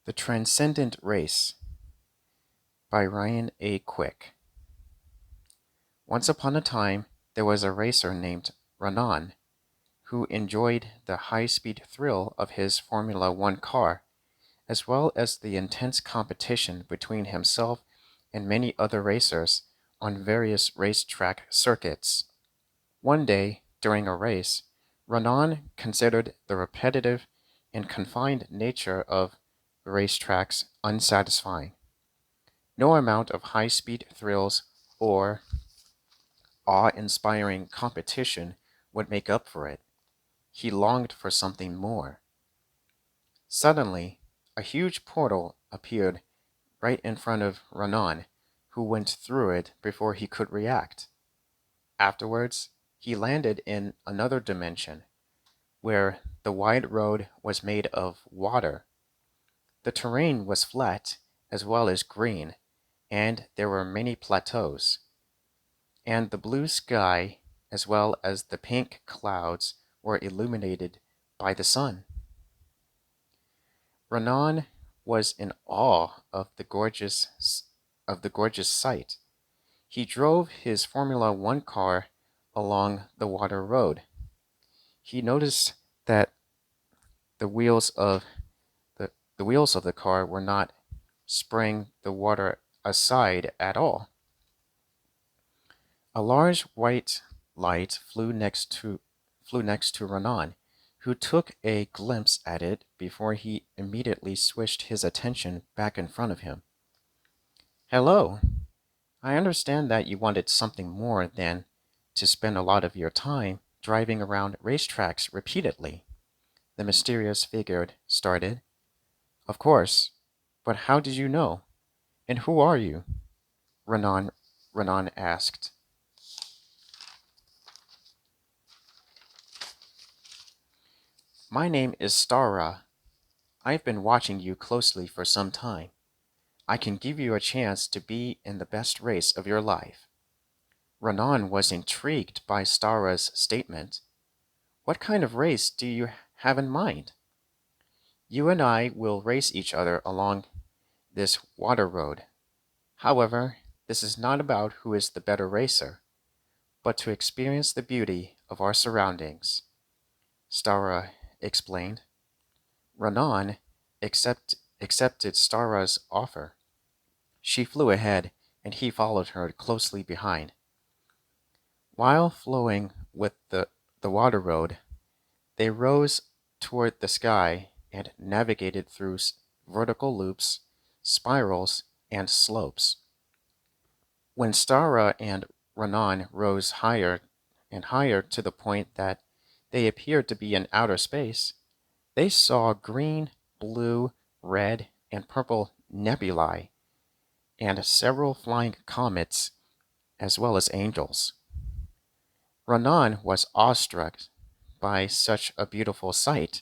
The Transcendent Race by Ryan A. Quick. Once upon a time, there was a racer named Raanan who enjoyed the high-speed thrill of his Formula One car, as well as the intense competition between himself and many other racers on various racetrack circuits. One day, during a race, Raanan considered the repetitive and confined nature of racetracks unsatisfying. No amount of high-speed thrills or awe-inspiring competition would make up for it. He longed for something more. Suddenly, a huge portal appeared right in front of Raanan, who went through it before he could react. Afterwards, he landed in another dimension, where the wide road was made of water. The terrain was flat as well as green, and there were many plateaus. And the blue sky, as well as the pink clouds, were illuminated by the sun. Raanan was in awe of the gorgeous sight. He drove his Formula One car along the water road. He noticed that the wheels of the wheels of the car were not spraying the water aside at all. A large white light flew next to Raanan, who took a glimpse at it before he immediately switched his attention back in front of him. Hello, I understand that you wanted something more than to spend a lot of your time driving around racetracks repeatedly, the mysterious figure started. Of course, but how did you know? And who are you? Raanan, Raanan asked. My name is Stara. I've been watching you closely for some time. I can give you a chance to be in the best race of your life. Raanan was intrigued by Stara's statement. What kind of race do you have in mind? You and I will race each other along this water road. However, this is not about who is the better racer, but to experience the beauty of our surroundings, Stara explained. Raanan accepted Stara's offer. She flew ahead, and he followed her closely behind. While flowing with the water road, they rose toward the sky and navigated through vertical loops, spirals, and slopes. When Stara and Raanan rose higher and higher to the point that they appeared to be in outer space, they saw green, blue, red, and purple nebulae, and several flying comets, as well as angels. Raanan was awestruck by such a beautiful sight.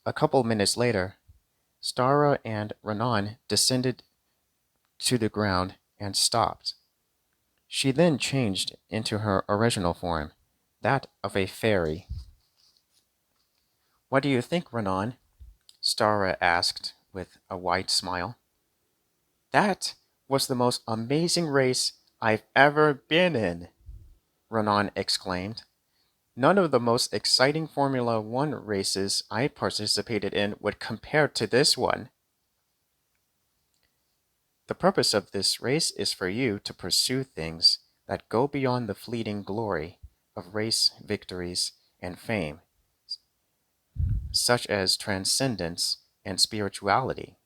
A couple minutes later, Stara and Raanan descended to the ground and stopped. She then changed into her original form, that of a fairy. What do you think, Raanan? Stara asked with a wide smile. That was the most amazing race I've ever been in, Raanan exclaimed. None of the most exciting Formula One races I participated in would compare to this one. The purpose of this race is for you to pursue things that go beyond the fleeting glory of race victories and fame, such as transcendence and spirituality.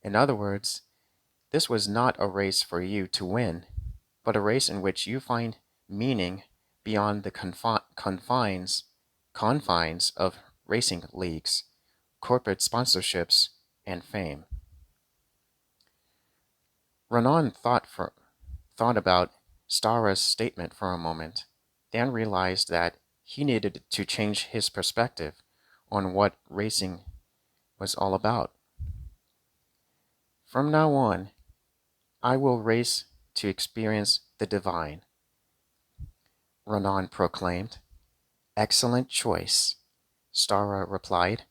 In other words, this was not a race for you to win, but a race in which you find meaning beyond the confines of racing leagues, corporate sponsorships, and fame. Raanan thought about Stara's statement for a moment, then realized that he needed to change his perspective on what racing was all about. From now on, I will race to experience the divine, Raanan proclaimed. Excellent choice, Stara replied.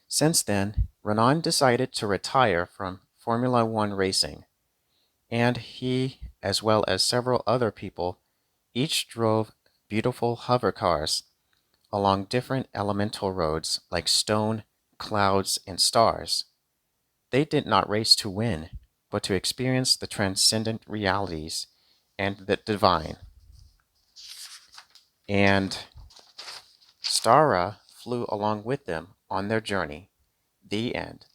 Since then, Raanan decided to retire from Formula One racing, and he, as well as several other people, each drove beautiful hover cars along different elemental roads like stone, clouds, and stars. They did not race to win, but to experience the transcendent realities and the divine. And Stara flew along with them on their journey. The end.